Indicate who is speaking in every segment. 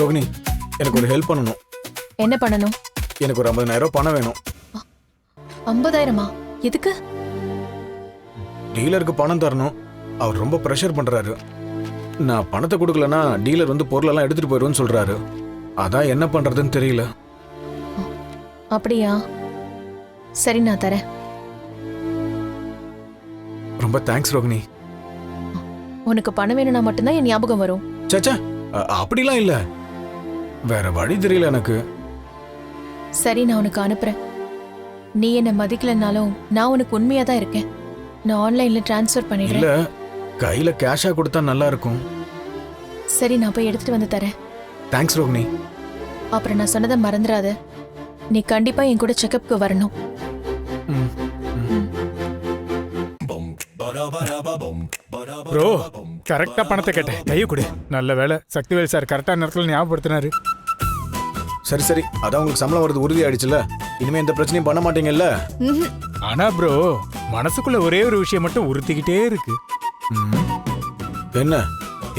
Speaker 1: ரோகிணி, எனக்கு ஒரு ஹெல்ப் பண்ணணும்.
Speaker 2: என்ன பண்ணணும்?
Speaker 1: எனக்கு ஒரு 50,000 பணம் வேணும்.
Speaker 2: 50,000-ஆ? எதுக்கு?
Speaker 1: டீலருக்கு பணம் தரணும். அவர் ரொம்ப ப்ரெஷர் பண்றாரு. நான் பணத்தை கொடுக்கலன்னா டீலர் வந்து பொருளெல்லாம் எடுத்துட்டு போயிடுவேன்னு சொல்றாரு. அதான் என்ன பண்றதுன்னு தெரியல.
Speaker 2: அப்படியா? சரி, நான் தரேன்.
Speaker 1: ரொம்ப தேங்க்ஸ் ரோகிணி.
Speaker 2: உனக்கு பணம் வேணும்னா மட்டும்தான் என் ஞாபகம் வரும்.
Speaker 1: சச்சா, அப்படிலாம் இல்ல. வேற வழி தெரியல எனக்கு.
Speaker 2: சரி, நான் உனக்கு அனுப்புறேன். நீ என்ன மதிக்கலனாலும் நான் உனக்கு உண்மையா தான் இருக்கேன். நான் ஆன்லைன்ல டிரான்ஸ்ஃபர் பண்ணிடுறேன்.
Speaker 1: இல்ல, கையில கேஷா கொடுத்தா நல்லா இருக்கும்.
Speaker 2: சரி, நான் போய் எடுத்துட்டு வந்து தரேன்.
Speaker 1: தேங்க்ஸ் ரோகிணி.
Speaker 2: அப்புறம் நான் சொன்னதை மறந்துடாத. நீ கண்டிப்பா என் கூட செக்கப்க்கு வரணும்.
Speaker 3: ப்ரோ, கரெக்டா பணத்தை கேட்டேன். கையை கொடு. நல்ல வேலை, சக்திவேல் சார் கரெக்டா நேரத்தில் ஞாபகப்படுத்தினாரு.
Speaker 1: சரி சரி, அதான் உங்களுக்கு சம்பளம் வருது உறுதி ஆயிடுச்சுல. இனிமே எந்த பிரச்சனையும் பண்ண மாட்டீங்கல்ல?
Speaker 3: ஆனா ப்ரோ, மனசுக்குள்ள ஒரே ஒரு விஷயம் மட்டும் உறுத்திக்கிட்டே இருக்கு.
Speaker 1: என்ன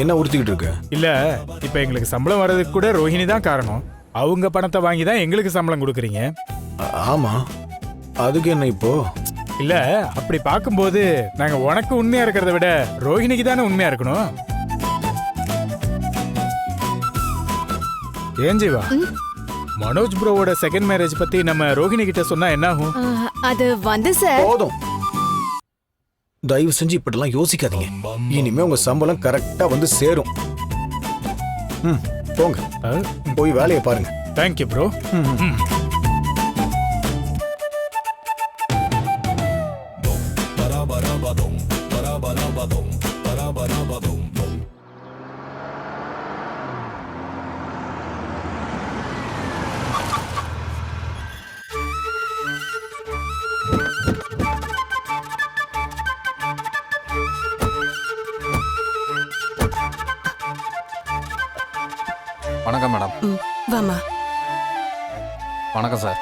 Speaker 1: என்ன உறுத்திக்கிட்டு இருக்கு?
Speaker 3: இல்ல, இப்ப எங்களுக்கு சம்பளம் வர்றதுக்கு கூட ரோஹிணி தான் காரணம். அவங்க பணத்தை வாங்கி தான் எங்களுக்கு சம்பளம் கொடுக்குறீங்க.
Speaker 1: ஆமா, அதுக்கு என்ன இப்போ?
Speaker 3: இல்ல, அப்படி பார்க்கும்போது நாங்க உனக்கு உண்மையா இருக்கிறத விட ரோஹிணிக்கு தானே உண்மையா இருக்கணும். ஏன் ஜீவா, மனோஜ் ப்ரோவோட செகண்ட் மேரேஜ் பத்தி நம்ம ரோஹிணி கிட்ட சொன்னா என்ன ஆகும்?
Speaker 4: அது வந்து சார்,
Speaker 1: போதும், தயவு செஞ்சு இப்படிலாம் யோசிக்காதீங்க. இனிமே உங்க சம்பளம் கரெக்டா வந்து சேரும். போங்க, போய் வேலையை பாருங்க.
Speaker 3: Thank you bro.
Speaker 5: வணக்கம் மேடம்.
Speaker 4: வாமா.
Speaker 5: வணக்கம் சார்.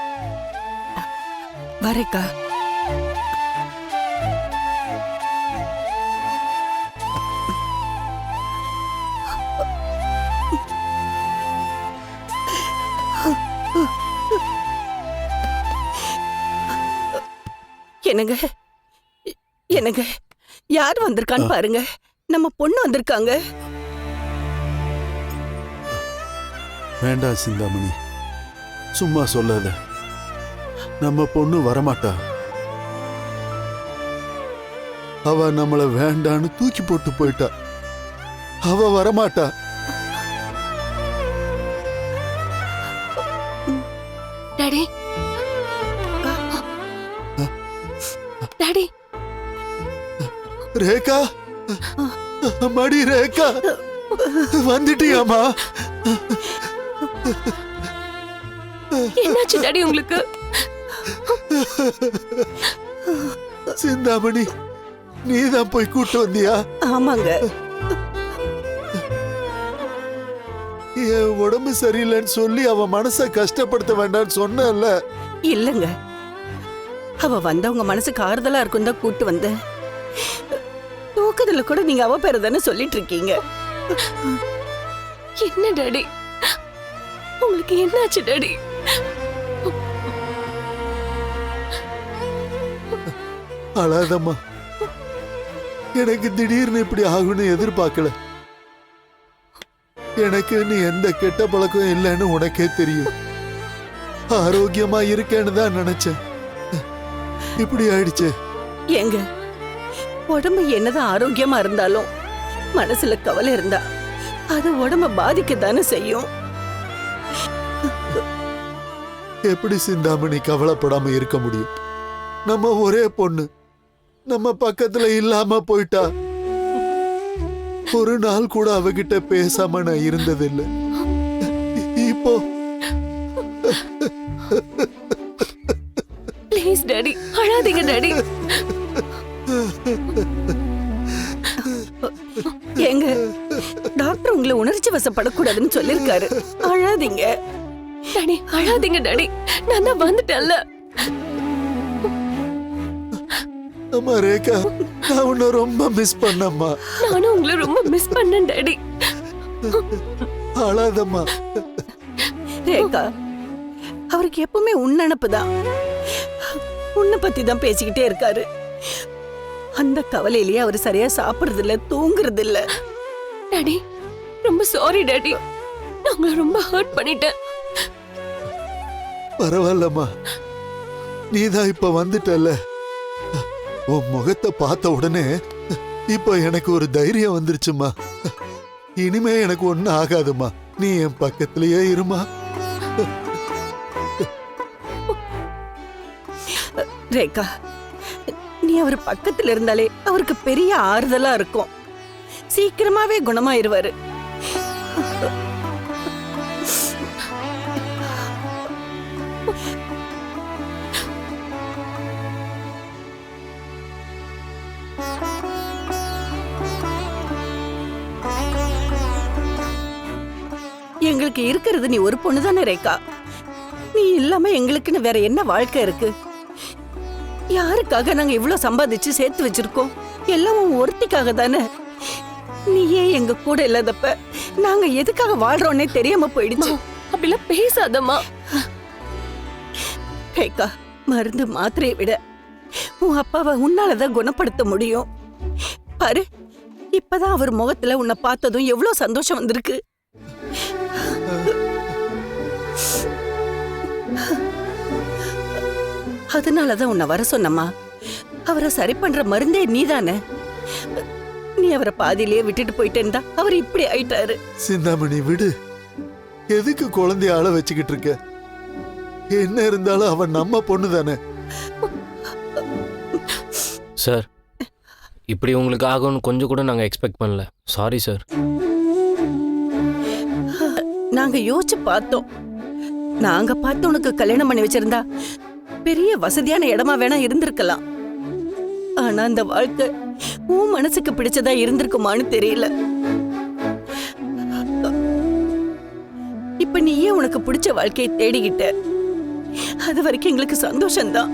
Speaker 4: வரேக்கா. என்னங்க என்னங்க, யார் வந்திருக்கான்னு பாருங்க. நம்ம பொண்ணு வந்திருக்காங்க.
Speaker 6: வேண்டாம் சிந்தாமணி, சும்மா சொல்லாத. நம்ம பொண்ணு வரமாட்டா. அவ நம்மள வேண்டான்னு தூக்கி போட்டு போயிட்டா. அவ வரமாட்டா.
Speaker 4: Daddy, daddy.
Speaker 6: ரேகா, மடி ரேகா, வந்துட்டியாமா?
Speaker 4: என்னாச்சு டாடி உங்களுக்கு?
Speaker 6: சிந்தாமணி, நீதான் போய் கூட்டு வந்தியா?
Speaker 4: ஆமாங்க.
Speaker 6: என் உடம்பு சரியில்லைன்னு சொல்லி அவ மனச கஷ்டப்படுத்த வேண்டாம்னு சொன்னல.
Speaker 4: இல்லங்க, அவ வந்தவங்க மனசுக்கு ஆறுதலா இருக்கும் தான் கூட்டு வந்தேன். தூக்கத்துல கூட நீங்க அவ பேரை தானே சொல்லிட்டு இருக்கீங்க. என்ன டாடி, உங்களுக்கு என்னாச்சு டாடி?
Speaker 6: அழாதம்மா, எனக்கு திடீர்னு இப்படி ஆகும்னு எதிர்பார்க்கல. எனக்கு நீ எந்த கெட்ட பழக்கம் இல்லைன்னு உனக்கே தெரியும். ஆரோக்கியமா இருக்கேன்னு தான் நினைச்சேன். இப்படி ஆயிடுச்சு.
Speaker 4: ஏங்க, உடம்பு என்னதான் ஆரோக்கியமா இருந்தாலும் மனசுல கவலை இருந்தா அது உடம்ப பாதிக்க தானே செய்யும்.
Speaker 6: எப்படி சிந்தாமணி கவலைப்படாம இருக்க முடியும்? நம்ம ஒரே பொண்ணு நம்ம பக்கத்துல இல்லாம போயிட்டா. ஒரு நாள் கூட அவகிட்ட பேசாம நான் இருந்ததில்லை. இப்போ
Speaker 4: ப்ளீஸ் டாடி, அழாதீங்க டாடி. ஏங்க, டாக்டர் உங்களை உணர்ச்சி வசப்படக்கூடாதுன்னு சொல்லிருக்காரு. அழாதீங்க டாடி, அழாதீங்க டாடி. நான் தான் வந்துட்டேன்ல.
Speaker 6: அம்மா ரேகா, நான் உன்னை ரொம்ப மிஸ் பண்ணம்மா.
Speaker 4: நானும் உங்களை ரொம்ப மிஸ் பண்ணேன் டாடி.
Speaker 6: அழாதம்மா.
Speaker 4: ரேகா, அவருக்கு எப்பவுமே உன் நினப்புதான். உன்னை பத்தி தான் பேசிக்கிட்டே இருக்காரு. அந்த கவலையிலேயே அவர் சரியா சாப்பிடுறது இல்ல, தூங்குறது இல்ல.
Speaker 7: டாடி ரொம்ப சாரி டாடி, நான் உங்களை ரொம்ப ஹர்ட் பண்ணிட்டேன்.
Speaker 6: பரவாயில்லம்மா, நீதான் இப்ப வந்துட்டல்ல. உன் முகத்தை பார்த்த உடனே இப்ப எனக்கு ஒரு தைரியம் வந்துருச்சுமா. இனிமே எனக்கு ஒண்ணும் ஆகாதுமா. நீ என் பக்கத்திலேயே இருமா.
Speaker 4: ரேகா, நீ அவர் பக்கத்துல இருந்தாலே அவருக்கு பெரிய ஆறுதலா இருக்கும். சீக்கிரமாவே குணமாயிருவாரு. எங்களுக்கு இருக்கிறது நீ ஒரு பொண்ணு தானே ரேகா. நீ இல்லாம எங்களுக்குன்னு வேற என்ன வாழ்க்கை இருக்கு? யாருக்காக நாங்க இவ்ளோ சம்பாதிச்சு சேர்த்து வச்சிருக்கோம்? எல்லாம் உன் ஒருத்திக்காக தானே. நீயே எங்க கூட இல்லாதப்ப நாங்க எதுக்காக வாழ்றோன்னே தெரியாம போயிடுச்சு.
Speaker 7: அப்படிலாம் பேசாதம்மா.
Speaker 4: ரேகா, மருந்து மாத்திரையை விட உன் அப்பாவை உன்னாலதான் குணப்படுத்த முடியும். பாரு, இப்பதான் அவர் முகத்துல உன்னை பார்த்ததும் எவ்வளவு சந்தோஷம் வந்திருக்கு. அதனாலதான் உன்னை வர சொன்னம்மா. அவரை சரி பண்ற மருந்தே நீதானே. நீ அவரை பாதியிலேயே விட்டுட்டு போயிட்டேன்டா அவர் இப்படி ஆயிட்டாரு.
Speaker 6: சிந்தாமணி விடு. எதுக்கு குழந்தைய ஆள வச்சுக்கிட்டு இருக்க? என்ன இருந்தாலும் அவன் நம்ம பொண்ணு தானே.
Speaker 8: சார், இப்படி உங்களுக்கு ஆகும்னு கொஞ்சம் கூட நாங்கள் எக்ஸ்பெக்ட் பண்ணல. Sorry sir.
Speaker 4: நாங்க யோசிச்சு பார்த்தோம். நாங்க பார்த்து உனக்கு கல்யாணம் பண்ணி வச்சிருந்தா பெரிய வசதியான இடமா வேணா இருந்திருக்கலாம். ஆனா அந்த வாழ்க்கை உன் மனசுக்கு பிடிச்சதா இருந்திருக்குமான்னு தெரியல. இப்ப நீயே உனக்கு பிடிச்ச வாழ்க்கையை தேடிக்கிட்ட. அது வரைக்கும் எங்களுக்கு சந்தோஷம்தான்.